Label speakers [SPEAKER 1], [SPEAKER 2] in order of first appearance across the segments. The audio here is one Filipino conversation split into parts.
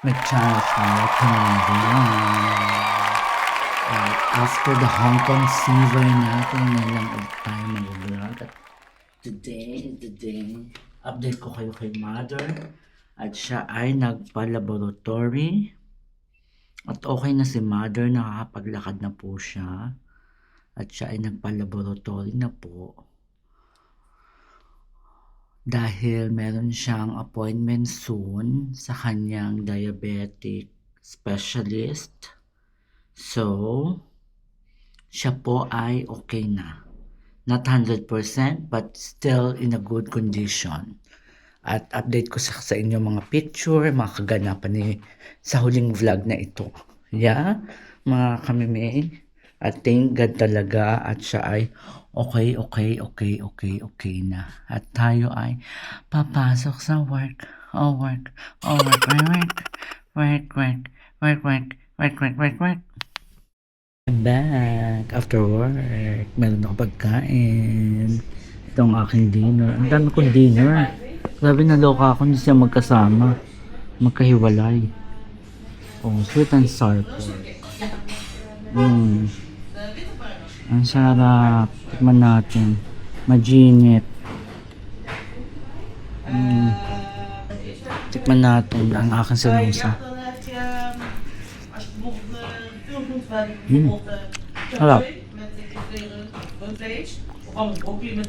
[SPEAKER 1] McCharles na Canadian. After the Hong Kong fever natin, lang ulit tayo mag-vlog. At today, update ko kayo kay Mother. At siya ay nagpa-laboratory. At okay na si Mother, nakakapaglakad na po siya. At siya ay nagpa-laboratory na po. Dahil meron siyang appointment soon sa kanyang diabetic specialist. So, siya po ay okay na. Not 100% but still in a good condition. At update ko sa inyo mga picture, mga kaganapan ni sa huling vlog na ito. Yeah, mga kamime. At thank God talaga at siya ay okay na. At tayo ay papasok sa work. Work. I'm back after work. Meron ako pagkain. Ito ang aking dinner. Ang dami kong dinner. Grabe, naloka ako, hindi siya magkasama. Magkahiwalay. Oh, sweet and sour po. Ang sarap. Tikman natin. Majinit. Tikman natin ang aking sinusa. Harap.
[SPEAKER 2] Met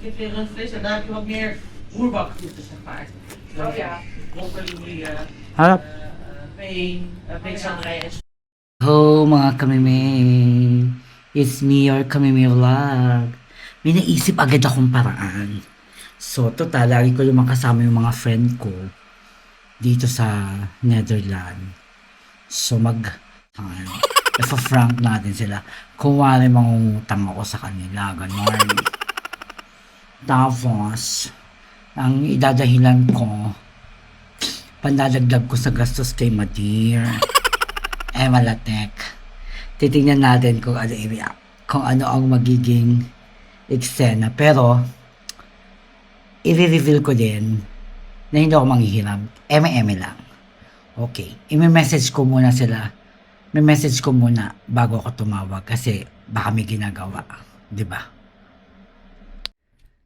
[SPEAKER 2] kipvlees en daar heb je wat meer roerbakgroenten, zeg maar. Oh ja. Broccoli,
[SPEAKER 1] Harap.
[SPEAKER 2] been, peetselderij en
[SPEAKER 1] Hello mga kamime. It's me, your kamime vlog. May naisip agad akong paraan. So, total, lagi ko yung makasama yung mga friend ko dito sa Netherlands. So, frank natin sila. Kung wala mangungutang ako sa kanila, ganon. Tapos, ang idadahilan ko, pandadagdag ko sa gastos kay Madir. Malatek. Titingnan natin kung ano ang magiging eksena. Pero, i-reveal ko din na hindi ako manghihiram. Eme lang. Okay. I-message ko muna sila. May message ko muna bago ako tumawag kasi baka may ginagawa. Diba?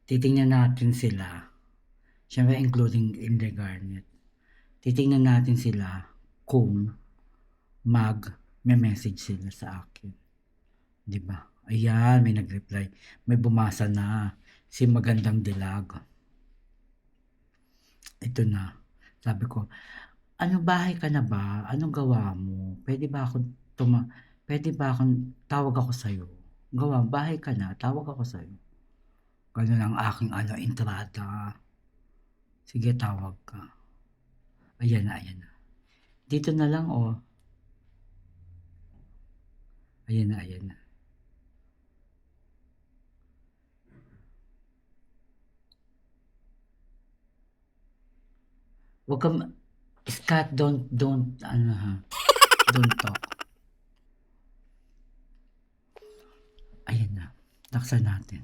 [SPEAKER 1] Titingnan natin sila. Siyempre, including in the garnet. Titingnan natin sila kung may message sila sa akin. Diba? Ayan, may nag-reply. May bumasa na. Si Magandang Dilag. Ito na. Sabi ko, ano, bahay ka na ba? Anong gawa mo? Pwede ba akong tawag ako sa'yo? Gawa, bahay ka na, tawag ako sa'yo. Ganun ang aking entrada. Sige, tawag ka. Ayan na. Dito na lang, oh. Ayan na. Huwag kang, Scott, don't talk. Ayan na. Taksan natin.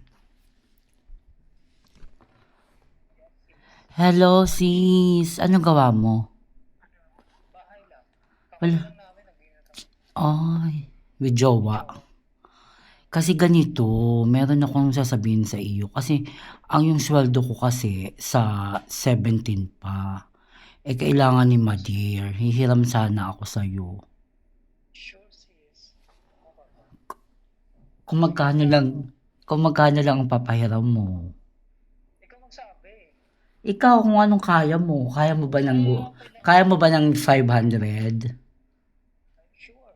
[SPEAKER 1] Hello, sis. Anong gawa mo?
[SPEAKER 2] bahay lang.
[SPEAKER 1] Wala. Ay, with jowa. Kasi ganito, meron akong sasabihin sa iyo. Kasi, ang yung sweldo ko kasi sa 17 pa. Kailangan ni Madir. Hihiram sana ako sa iyo.
[SPEAKER 2] Sure, sis.
[SPEAKER 1] Kung magkano lang ang papahiram mo.
[SPEAKER 2] Ikaw magsabi.
[SPEAKER 1] Ikaw, kung anong kaya mo. Kaya mo ba ng 500?
[SPEAKER 2] Sure.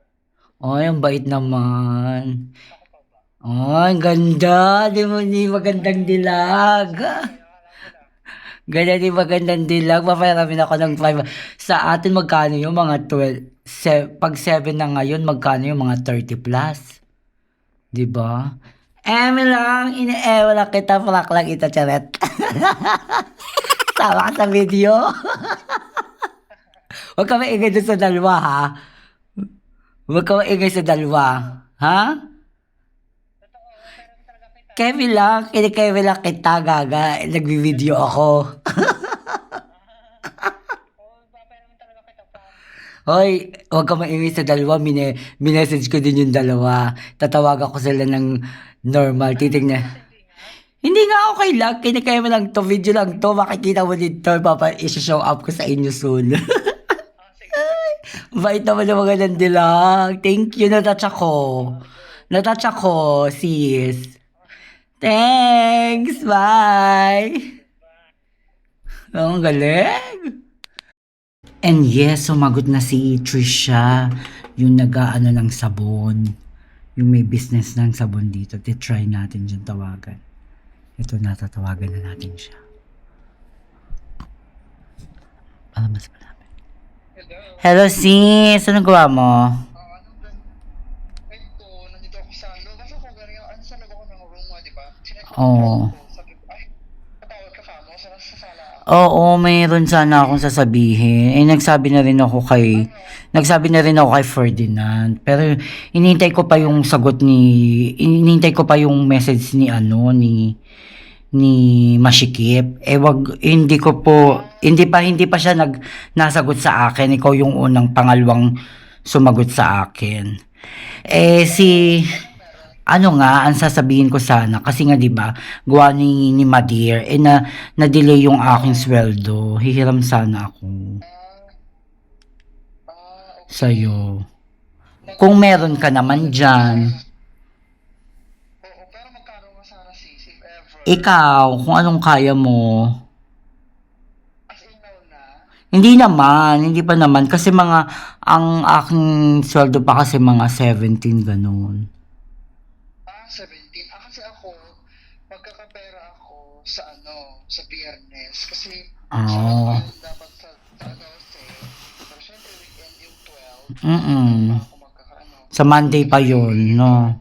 [SPEAKER 1] Ay, ang bait naman. Ay, ang ganda. Di magandang dilag. Ganyan, di magandang dilag. Papayaramin ako ng 5. Sa atin, magkano yung mga 12? Pag 7 na ngayon, magkano yung mga 30 plus? Diba? Lang, wala kita, palak lang kita, charet. Sama ka sa video. Huwag ka maingay doon sa dalawa, ha? Huwag ka maingay sa dalawa. Ha? Kevin lang, Kevin lang kita, gaga. Nagbi-video ako. Hoy, huwag ka maingay sa dalawa. Minessage ko din yung dalawa. Tatawagan ko sila ng normal. Titignan. Hindi nga okay lang. Kinakaya mo lang to. Video lang to. Makikita mo dito. Isi-show up ko sa inyo soon. Bait naman ng mga nandilang. Thank you. Natouch ako. Natouch ako, sis. Thanks. Bye. Ang galing. And yes, sumagot na si Trisha, yung nag-aano ng sabon. Yung may business ng sabon dito. Try natin yung tawagan. Ito na, tatawagan na natin siya. Para mas malapit. Hello sis, anong gawa mo?
[SPEAKER 3] Ito, nandito ako sa ano. Kasi kung gano'n, ano sa loob ako ng room mo, di ba? Sinek ko
[SPEAKER 1] Oo.
[SPEAKER 3] sabi ko, ay, patawag ka mo, sa sala ako.
[SPEAKER 1] Oo, mayroon sana akong sasabihin. Nagsabi na rin ako kay Ferdinand. Pero inintay ko pa yung sagot inintay ko pa yung message ni Masikip. Hindi pa siya nasagot sa akin. Ikaw yung unang pangalawang sumagot sa akin. Ang sasabihin ko sana, kasi nga 'di ba, gawa ni Madir, na-delay yung aking sweldo. Hihiram sana ako
[SPEAKER 3] Okay.
[SPEAKER 1] sa'yo. Kung meron ka naman dyan.
[SPEAKER 3] Oo, pero magkano nga sana sis, if ever?
[SPEAKER 1] Ikaw, kung anong kaya mo.
[SPEAKER 3] As in now na?
[SPEAKER 1] Hindi pa naman. Kasi ang aking sweldo pa kasi mga 17, ganun.
[SPEAKER 3] 17. Kasi ako, magkakapera ako sa sa Biyernes. Kasi sa
[SPEAKER 1] Oh.
[SPEAKER 3] dapat sa 12. Pero syempre, weekend yung 12.
[SPEAKER 1] Mm-mm.
[SPEAKER 3] Ako
[SPEAKER 1] Sa Monday pa yun, no?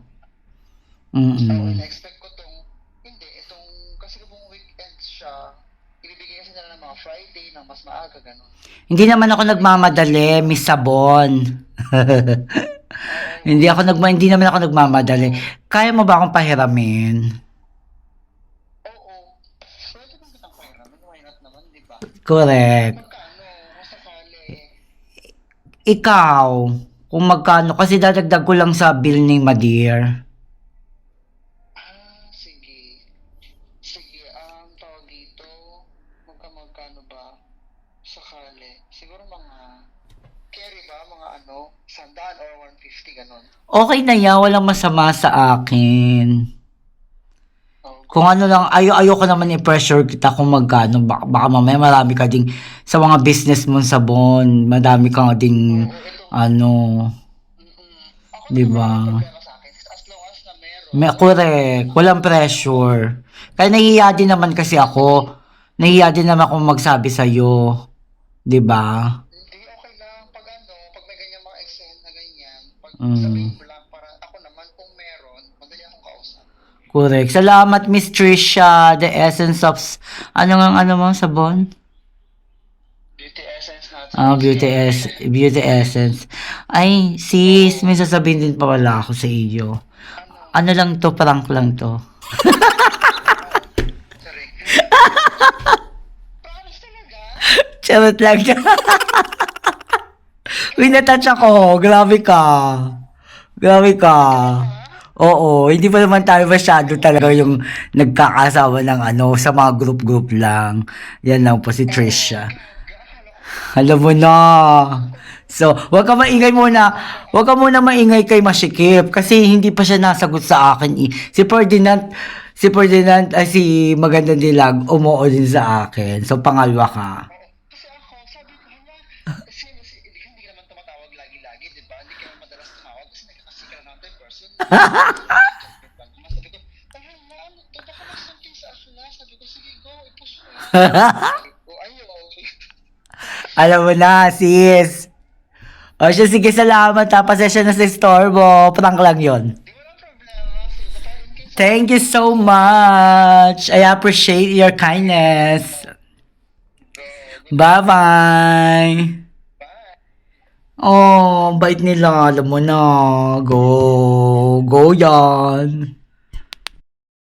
[SPEAKER 3] So,
[SPEAKER 1] Mm-mm.
[SPEAKER 3] in-expect ko kasi kung weekend siya, ibibigay kasi nila ng mga Friday, ng mas maaga, gano'n.
[SPEAKER 1] Hindi naman ako nagmamadali, Miss Sabon. Hindi naman ako nagmamadali. Kaya mo ba akong pahiramin?
[SPEAKER 3] Oo. Pwede bang kitang pahiramin? Why not naman, di ba?
[SPEAKER 1] Correct.
[SPEAKER 3] Magkano? Kung sakali.
[SPEAKER 1] Ikaw, kung magkano, kasi dadagdag ko lang sa bill ni Madir.
[SPEAKER 3] Sige. Sige, tawag dito, magkano ba? Sakali. Siguro mga, carry ba? Mga 100 or 150, gano'n.
[SPEAKER 1] Okay na yan, walang masama sa akin.
[SPEAKER 3] Oh,
[SPEAKER 1] Kung ano lang, ayoko naman i-pressure kita kung magkano. Baka mamaya marami ka ding, sa mga business mong sabon, madami ka ding,
[SPEAKER 3] Ako
[SPEAKER 1] di
[SPEAKER 3] naman,
[SPEAKER 1] ba?
[SPEAKER 3] walang problema sa akin. As long as na meron.
[SPEAKER 1] Correct, walang pressure. Kaya nahihiya din naman kasi ako. Nahihiya din naman akong magsabi sa'yo. Di ba?
[SPEAKER 3] Hindi, okay lang. Pag may ganyan mga eksena na ganyan, sabihin ko lang, para ako naman, kung meron, madali akong kausap.
[SPEAKER 1] Correct. Salamat, Miss Trisha. The essence of... ano mo, sabon?
[SPEAKER 3] Beauty essence natin.
[SPEAKER 1] Beauty essence. Ay, sis, may sasabihin din pa wala ako sa iyo. Ano lang to, prank lang to.
[SPEAKER 3] Sorry. Promise talaga?
[SPEAKER 1] Charot lang siya. Winatouch ako. Grabe ka. Oo, hindi pa naman tayo masyado talaga yung nagkakasama ng sa mga group-group lang. Yan lang po si Trisha. Alam mo na. So, wag ka muna maingay kay Masikip kasi hindi pa siya nasagot sa akin. Si Ferdinand, si Magandang Dilag, umuo din sa akin. So, pangalawa ka.
[SPEAKER 3] Kasi ako, sabi ko, hindi ka naman tumatawag lagi-lagi, di ba? Hindi ka naman madalas tumawag kasi nagkakasi ka naman in person. Sabi ko, ano to? Baka mas something sa Asuna. Sabi ko, sige, go, i-push mo yan. Sabi ko, ayaw.
[SPEAKER 1] Alam mo na, sis. O siya, sige, salamat. Pasensya na sa istorbo. Prank lang yon.
[SPEAKER 3] Di walang problema. Sige, baka in case
[SPEAKER 1] Thank you so much. I appreciate your kindness. Bye-bye. Oh, bait nila. Alam mo na. Go yan.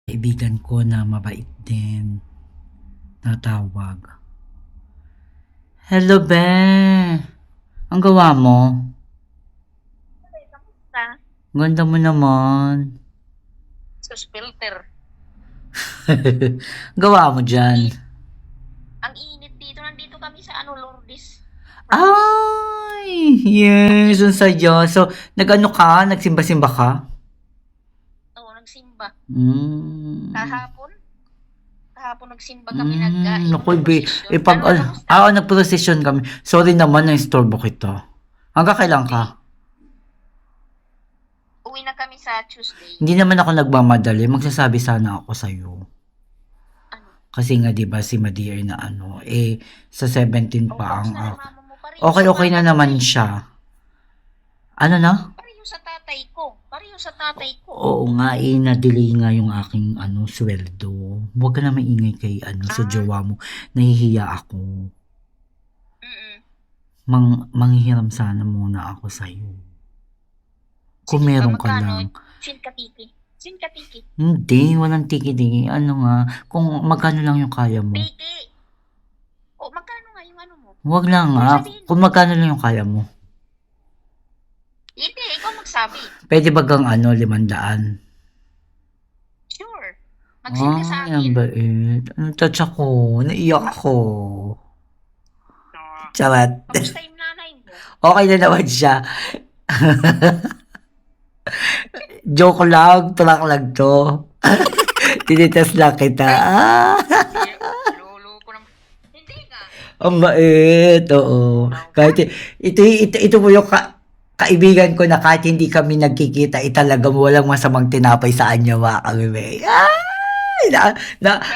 [SPEAKER 1] Kaibigan ko na mabait din. Natawag. Hello, be. Ang gawa mo?
[SPEAKER 4] Kamusta?
[SPEAKER 1] Ganda mo naman.
[SPEAKER 4] Sus filter.
[SPEAKER 1] Gawa mo dyan.
[SPEAKER 4] Ang init dito. Nandito kami sa Lourdes.
[SPEAKER 1] Ay! Yes, ang saya. So, nag-ano ka? Nagsimba-simba ka?
[SPEAKER 4] Oo, nagsimba.
[SPEAKER 1] Mm.
[SPEAKER 4] Kahapon nagsimba kami. Nag-inom
[SPEAKER 1] Naku,
[SPEAKER 4] ng prosesyon.
[SPEAKER 1] nag-procession kami. Sorry naman, na-istorbo kita. Hanggang kailan ka?
[SPEAKER 4] Uwi na kami sa Tuesday.
[SPEAKER 1] Hindi naman ako nagmamadali. Magsasabi sana ako sa'yo.
[SPEAKER 4] Ano?
[SPEAKER 1] Kasi nga, di ba, si Madeir na sa 17 pa ang
[SPEAKER 4] Kamusta na
[SPEAKER 1] ako.
[SPEAKER 4] mama mo?
[SPEAKER 1] Okay na naman siya. Ano na?
[SPEAKER 4] Pareho sa tatay ko.
[SPEAKER 1] Oo nga, na-delay nga yung aking sweldo. Huwag ka na maingay kay sa jowa mo. Nahihiya ako.
[SPEAKER 4] Mm-mm.
[SPEAKER 1] Manghihiram sana muna ako sa'yo. Kung
[SPEAKER 4] Sige,
[SPEAKER 1] meron ka
[SPEAKER 4] magkano?
[SPEAKER 1] lang.
[SPEAKER 4] Sinkatiki.
[SPEAKER 1] Hindi, walang tiki-tiki. Ano nga, kung magkano lang yung kaya mo.
[SPEAKER 4] Tiki. O, magkano nga yung ano mo?
[SPEAKER 1] Huwag lang nga, kung magkano lang yung kaya mo.
[SPEAKER 4] Hindi, ikaw magsabi.
[SPEAKER 1] Pwede ba gang 500?
[SPEAKER 4] Sure. Mag-send ka sa
[SPEAKER 1] Ay, ang
[SPEAKER 4] akin.
[SPEAKER 1] bait. Ano, touch ako. Naiyak ako. Charat.
[SPEAKER 4] Kamusta yung nanay mo?
[SPEAKER 1] Okay na naman siya. Joke lang, tulak lang to. Tinitas lang kita.
[SPEAKER 4] Lolo ko naman. Hindi nga.
[SPEAKER 1] Ang bait, oo. Kahit ito po yung kaibigan ko na kahit hindi kami nagkikita, talagang walang masamang tinapay sa anya mga kami. Ay!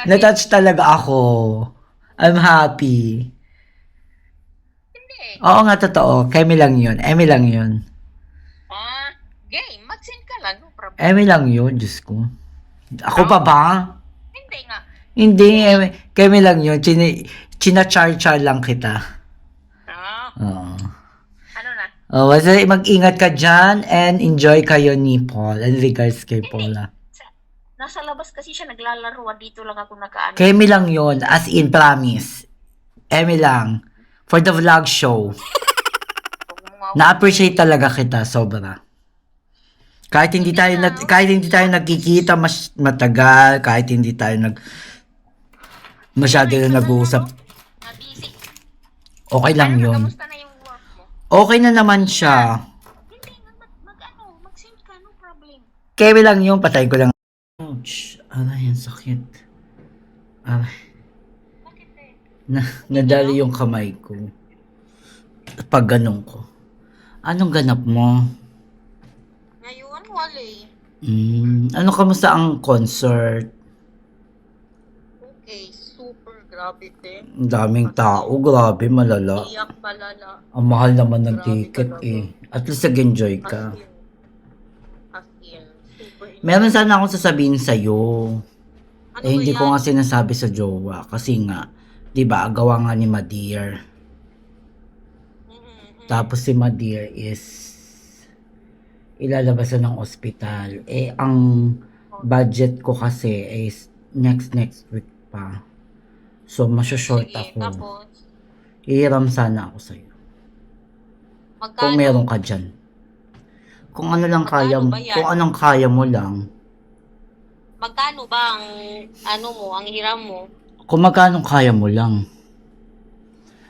[SPEAKER 1] Na-touch talaga ako. I'm happy.
[SPEAKER 4] Hindi.
[SPEAKER 1] Oo nga, totoo. Kemi lang yun. Emi lang yun.
[SPEAKER 4] Game. Mag-send ka lang. No problem.
[SPEAKER 1] Emi lang yun, Diyos ko. Ako pa ba?
[SPEAKER 4] Hindi nga.
[SPEAKER 1] Hindi, Kemi lang yun. China-char-char lang kita. Oo.
[SPEAKER 4] Ano na?
[SPEAKER 1] Basta mag-ingat ka dyan and enjoy kayo ni Paul. And regards kay Paula.
[SPEAKER 4] Nasa labas kasi siya naglalaro. Dito lang ako nakaano.
[SPEAKER 1] Kemi lang yun, as in promise. Emi lang. For the vlog show. Na-appreciate talaga kita, sobra. Kahit hindi tayo nagkikita matagal, kahit hindi tayo masyado na nag-uusap.
[SPEAKER 4] Na-busy.
[SPEAKER 1] Okay lang yun.
[SPEAKER 4] Kamusta na yung work mo?
[SPEAKER 1] Okay na naman siya.
[SPEAKER 4] Hindi nga. Mag-send ka. No problem.
[SPEAKER 1] Kemi lang yun, patay ko lang. Ouch. Aray, ang sakit. Aray.
[SPEAKER 4] Bakit eh?
[SPEAKER 1] Nadali yung kamay ko. Pag ganun ko. Anong ganap mo?
[SPEAKER 4] Ngayon, wali.
[SPEAKER 1] Ano, kamusta ang concert?
[SPEAKER 4] Okay, super grabe te.
[SPEAKER 1] Ang daming tao, grabe, malala.
[SPEAKER 4] Iyak palala.
[SPEAKER 1] Ang mahal naman ng
[SPEAKER 4] Grabe
[SPEAKER 1] ticket
[SPEAKER 4] talaga.
[SPEAKER 1] At least nag-enjoy ka.
[SPEAKER 4] As in. Super
[SPEAKER 1] Meron sana akong sasabihin sa'yo.
[SPEAKER 4] Ano
[SPEAKER 1] Hindi
[SPEAKER 4] ba
[SPEAKER 1] ko
[SPEAKER 4] yan?
[SPEAKER 1] nga sinasabi sa jowa. Kasi nga, di ba, gawa nga ni Madeir. Tapos si Madeir is ilalabasan ng ospital. Ang budget ko kasi is next week pa. So, masyashort
[SPEAKER 4] Sige,
[SPEAKER 1] ako.
[SPEAKER 4] tapos,
[SPEAKER 1] Ihiram sana ako sa'yo.
[SPEAKER 4] magkano?
[SPEAKER 1] Kung meron ka dyan. Kung ano lang kaya mo.
[SPEAKER 4] Magkano ba yan?
[SPEAKER 1] Kung anong kaya mo lang.
[SPEAKER 4] Magkano ba ang ang hiram mo?
[SPEAKER 1] Kung magkano kaya mo lang.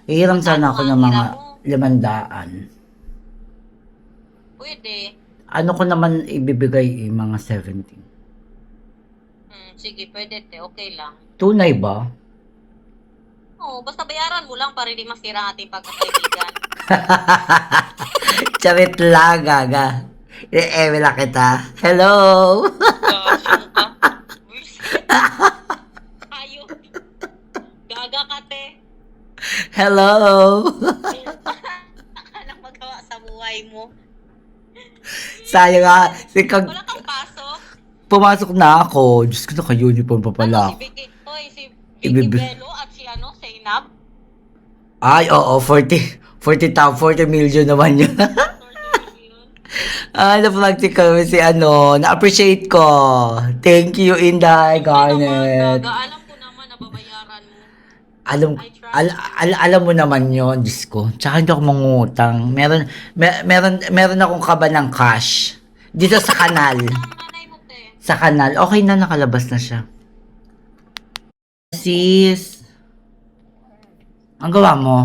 [SPEAKER 1] Ihiram sana ako
[SPEAKER 4] Magkano
[SPEAKER 1] ng
[SPEAKER 4] ang
[SPEAKER 1] mga
[SPEAKER 4] hiram
[SPEAKER 1] 500.
[SPEAKER 4] Pwede.
[SPEAKER 1] Ano ko naman ibibigay mga 17.
[SPEAKER 4] Sige, pwede te. Okay lang.
[SPEAKER 1] Tunay ba?
[SPEAKER 4] Oo, basta bayaran mo lang para hindi masira ang ating pagkakaibigan.
[SPEAKER 1] Charit lang, gaga. I-email na kita. Hello!
[SPEAKER 4] Gasyong ka. Ayok. Gaga ka te.
[SPEAKER 1] Hello!
[SPEAKER 4] Anong magawa sa buhay mo?
[SPEAKER 1] Sayang nga.
[SPEAKER 4] Wala kang pasok?
[SPEAKER 1] Pumasok na ako. Diyos ko, naka-uniform pa pala.
[SPEAKER 4] Si Vicky, si
[SPEAKER 1] Ibibi-
[SPEAKER 4] Vicky Bello at si Zainab?
[SPEAKER 1] Ay, oo. 40 million naman yun. Na-practical si na-appreciate ko. Thank you, Inday Garnet.
[SPEAKER 4] Gaga, alam ko naman na babayaran mo.
[SPEAKER 1] Alam,
[SPEAKER 4] I try
[SPEAKER 1] Alam mo naman yon, Diyos ko. Tsaka hindi ako mangutang. Meron akong kaba ng cash. Dito sa kanal.
[SPEAKER 4] Ang nanay mo, te.
[SPEAKER 1] Sa kanal. Okay na, nakalabas na siya. Sis. Ang gawa mo?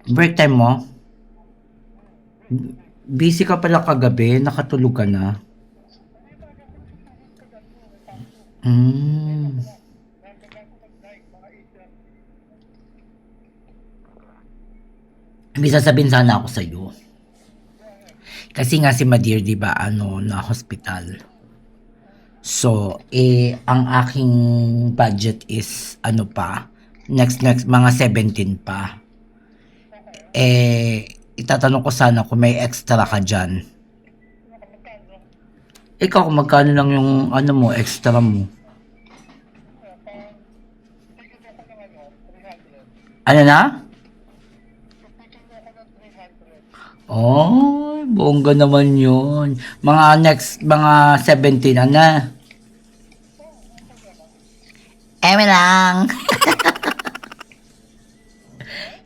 [SPEAKER 1] Break time mo? Busy ka pala kagabi. Nakatulog ka na. May sasabihin sana ako sa'yo. Kasi nga si Madir, di ba, na hospital. So, ang aking budget is, next, mga 17 pa. Itatanong ko sana kung may extra ka dyan. Ikaw, kung magkano lang yung, extra mo? Ano na? Oh, bongga naman yun. Mga 17 na. Eme lang.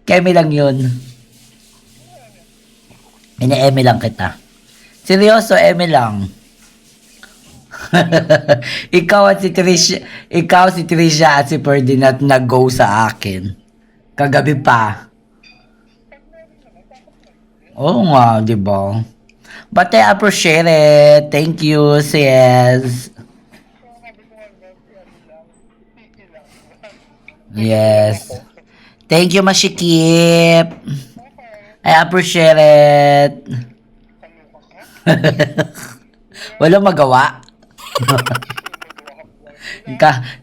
[SPEAKER 1] Kemi lang yun. Ine-eme lang kita. Seryoso, eme lang. ikaw si Trisha at si Ferdinand nag-go sa akin. Kagabi pa. Oo nga, di ba? But I appreciate it. Thank you, sis. Yes. Thank you, Mashikip. I appreciate it. Walang magawa.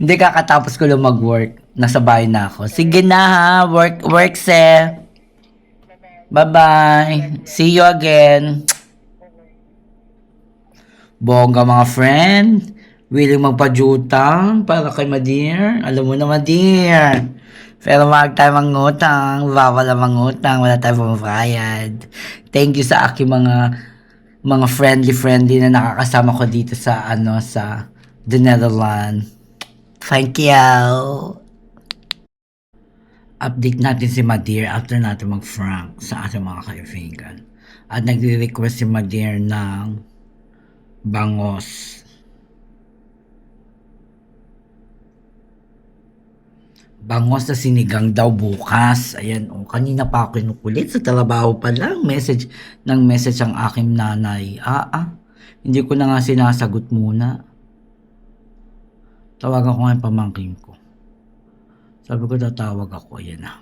[SPEAKER 1] Hindi kakatapos ko lang mag-work. Nasa bahay na ako. Sige na ha. Work, se. Bye-bye. See you again. Bongga mga friend. Willing magpa-jutang para kay Madir. Alam mo na, Madir. Pero wag tayo mangutang. Bawal ang mangutang. Wala tayo pamabayad. Thank you sa aking mga friendly na nakakasama ko dito sa sa the Netherlands. Thank you. Update natin si Madir after natin mag-frank sa ating mga kaibigan. At nagre-request si Madir ng bangos. Bangos na sinigang daw bukas. Ayan, kanina pa ako kinukulit sa trabaho pa lang. Message ang aking nanay. Hindi ko na nga sinasagot muna. Tawagan ko nga yung pamangkin ko. Sabi ko tatawag ako. Ayan na.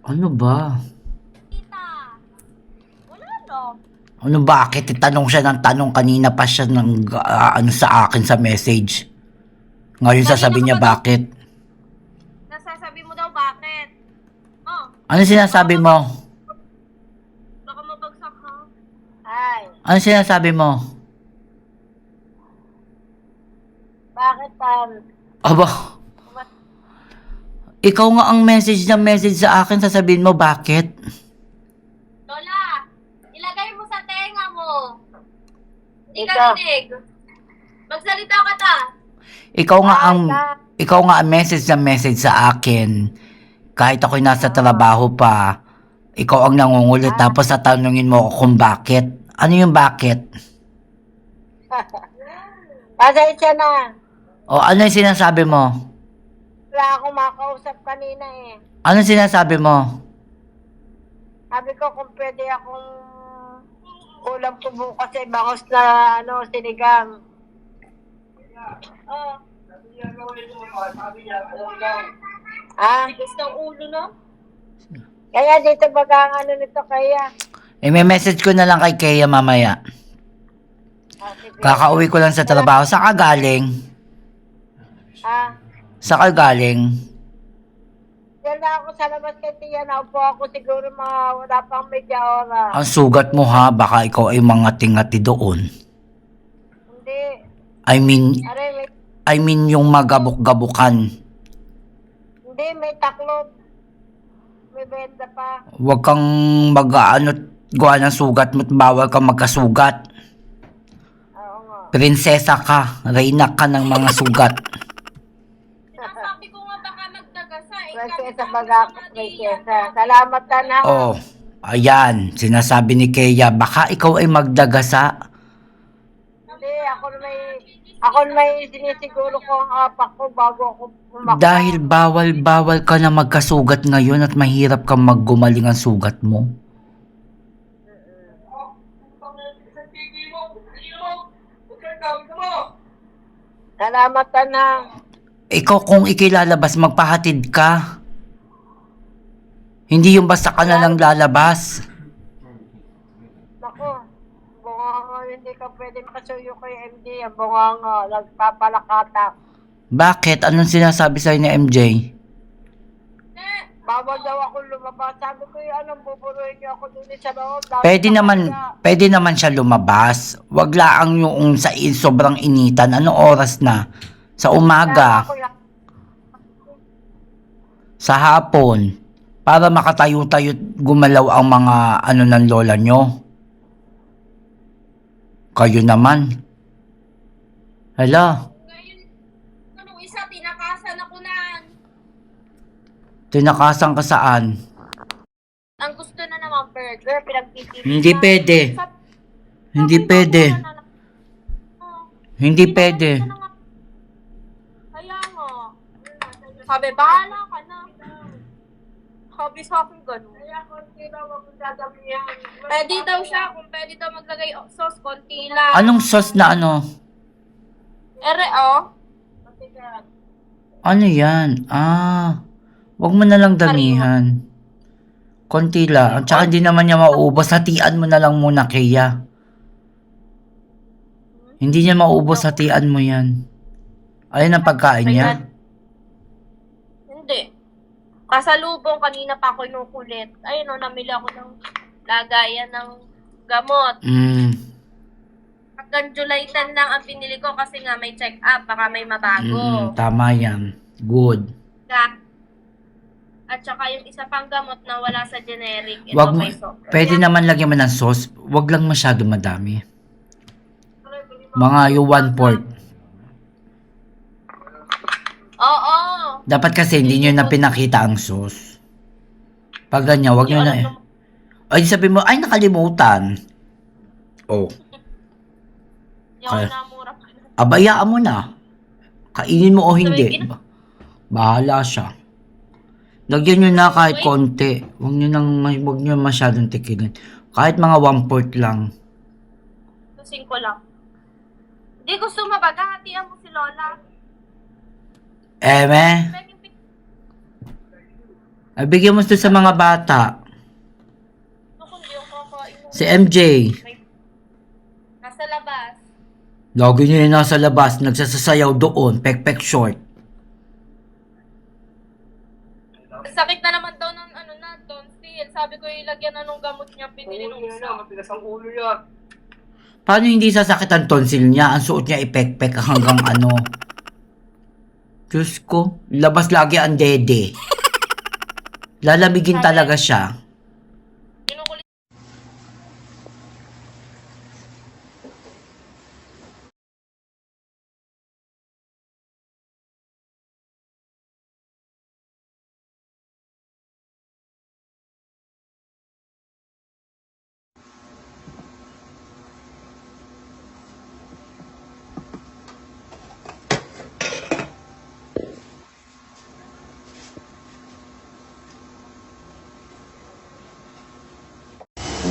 [SPEAKER 1] Ano ba?
[SPEAKER 4] Tita. Wala no.
[SPEAKER 1] Ano bakit? Itanong siya ng tanong. Kanina pa siya sa akin sa message. Ngayon sasabihin niya bakit.
[SPEAKER 4] Nasasabi mo daw bakit? Oh,
[SPEAKER 1] Ano sinasabi mo?
[SPEAKER 4] baka mabagsak ha. Ay,
[SPEAKER 1] Ano sinasabi mo?
[SPEAKER 4] bakit tan?
[SPEAKER 1] Aba, ikaw nga ang message sa akin, sasabihin mo bakit?
[SPEAKER 4] Lola, ilagay mo sa tenga mo. Hindi ka rinig. Magsalita ka ta.
[SPEAKER 1] Ikaw nga ang message sa akin. Kahit ako'y nasa trabaho pa, ikaw ang nangungulit tapos tatanungin mo ako kung bakit. Ano yung bakit?
[SPEAKER 5] Pasensya na.
[SPEAKER 1] O ano yung sinasabi mo?
[SPEAKER 5] Wala akong makausap kanina eh.
[SPEAKER 1] Ano sinasabi mo?
[SPEAKER 5] Sabi ko kung pwede akong ulam ko bukas ay bangos na sinigang.
[SPEAKER 4] Oh,
[SPEAKER 5] Gusto ng ulo no? Kaya dito baga ang nito kaya.
[SPEAKER 1] May message ko na lang kay Kea mamaya.
[SPEAKER 5] Sige.
[SPEAKER 1] Kakauwi ko lang sa trabaho. Saan ka galing? Saan ka galing?
[SPEAKER 5] Yan na ako sa labas kay Tia. Naupo ako siguro wala pang media oras.
[SPEAKER 1] Ang sugat mo ha, baka ikaw ay mga tingati doon.
[SPEAKER 5] Hindi.
[SPEAKER 1] I mean,
[SPEAKER 5] Aray,
[SPEAKER 1] I mean yung magabok-gabukan.
[SPEAKER 5] Hindi, may taklop. May benda pa.
[SPEAKER 1] Huwag kang mag-ano, gawa ng sugat mo at bawal kang magkasugat.
[SPEAKER 5] Oo nga.
[SPEAKER 1] Prinsesa ka, reyna ka ng mga sugat.
[SPEAKER 4] Sinasabi ko nga baka magdagasa.
[SPEAKER 5] Prinsesa baga ako, prinsesa. Salamat ka na.
[SPEAKER 1] Oh, ayan, sinasabi ni Kea, baka ikaw ay magdagasa.
[SPEAKER 5] Hindi, ako na may sinisiguro ko ang apak ko bago ako pumakta.
[SPEAKER 1] Dahil bawal ka na magkasugat ngayon at mahirap kang maggumaling ang sugat mo.
[SPEAKER 5] Salamat ka na.
[SPEAKER 1] Ikaw kung ikilalabas, magpahatid ka. Hindi yung basta ka na lang lalabas.
[SPEAKER 5] Naku, bunganga, hindi ka pwede makasuyo kay MD. Ang bunganga, nagpapalakatak.
[SPEAKER 1] Bakit? Anong sinasabi sa'yo ni MJ?
[SPEAKER 5] Bawal daw ako lumabas. Sabi ko, anong buburuin niyo ako dun sa loob?
[SPEAKER 1] Pwede naman siya lumabas. Wag lang yung sobrang initan. Anong oras na? Sa umaga, sa hapon, para makatayo-tayo at gumalaw ang mga ano ng lola nyo. Kayo naman. Hala,
[SPEAKER 4] Ngayon, anong isa, tinakasan ako na.
[SPEAKER 1] tinakasan ka saan?
[SPEAKER 4] Ang gusto na naman burger, pinagpipili.
[SPEAKER 1] Hindi pwede. Hindi pwede. Hindi pwede.
[SPEAKER 4] Kaya nga. Sabi, bahala ka na. Sabi sa akin gano'n. Pwede daw siya, kung pwede daw maglagay sauce, konti lang.
[SPEAKER 1] Anong sauce na ano?
[SPEAKER 4] Ere, oh.
[SPEAKER 1] Ano yan? Wag mo na lang damihan. Konti lang. At saka hindi naman niya mauubos. Hatian mo na lang muna, Kea. Hindi niya maubos. Hatian mo yan. Ayun ang pagkain niya.
[SPEAKER 4] Hindi. Kasalubong, kanina pa ako inukulit. Ayun, oh, namili ako ng lagayan ng gamot. Hanggang July 10 lang ang pinili ko kasi nga may check-up. Baka may mabago.
[SPEAKER 1] Tama yan. Good.
[SPEAKER 4] At saka yung isa pang gamot na wala sa generic. Ito
[SPEAKER 1] Wag mo,
[SPEAKER 4] may soft.
[SPEAKER 1] pwede naman lagyan mo ng sauce. Wag lang masyado madami. Mga yung 1/4.
[SPEAKER 4] Oo.
[SPEAKER 1] Dapat kasi hindi nyo na pinakita ang sauce. Pag ganyan, wag nyo na eh. Ay, sabi mo, ay nakalimutan. Oh.
[SPEAKER 4] Yung namura pa na.
[SPEAKER 1] Abayaan mo na. Kainin mo o hindi. Bahala siya. Lagyan nyo na kahit konti. Huwag nyo masyadong tikilin. Kahit mga 1/4 lang.
[SPEAKER 4] Tusing ko lang. Hindi gusto mabaga. Hatian mo si Lola.
[SPEAKER 1] Ay, bigyan mo ito sa mga bata.
[SPEAKER 4] Kundi yung kakain mo.
[SPEAKER 1] Si MJ.
[SPEAKER 4] Nasa labas.
[SPEAKER 1] Lagi nyo yung nasa labas. Nagsasasayaw doon. Pek-pek short.
[SPEAKER 4] Sakit na naman daw ng tonsil. Sabi ko ilagyan na nung gamot niya. Pinili nung isa.
[SPEAKER 2] Matigas ang ulo niya.
[SPEAKER 1] Paano hindi sasakit ang tonsil niya? Ang suot niya ipek-pek hanggang ano. Diyos ko. Labas lagi ang dede. Lalamigin talaga siya.
[SPEAKER 4] Kinukulit.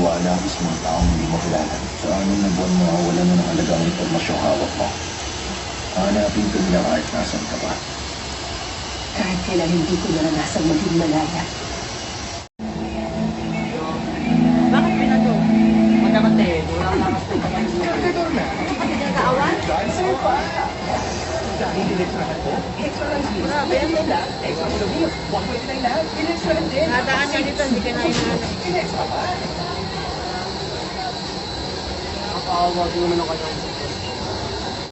[SPEAKER 6] Wala ako sa mga taong hindi mo kilala. Sa anim na buwan mo, wala na ng alagang impormasyong hawak mo. Hanapin ko nila kahit nasan ka pa.
[SPEAKER 7] Kahit kailan hindi ko naranasang maging malaya.
[SPEAKER 2] Bakit pinato? Magkamatid. Wala lang ako.
[SPEAKER 6] Dahil sa'yo pa! Dahil inisrahan ko, extra lang sila. Extra lang. Extra mo lang. Wag mo lang lahat. Inisra lang din.
[SPEAKER 2] Nadaan ka dito, hindi ka na inaanap.
[SPEAKER 6] Inisra pa.
[SPEAKER 2] Nakakaawa din naman ang kanyang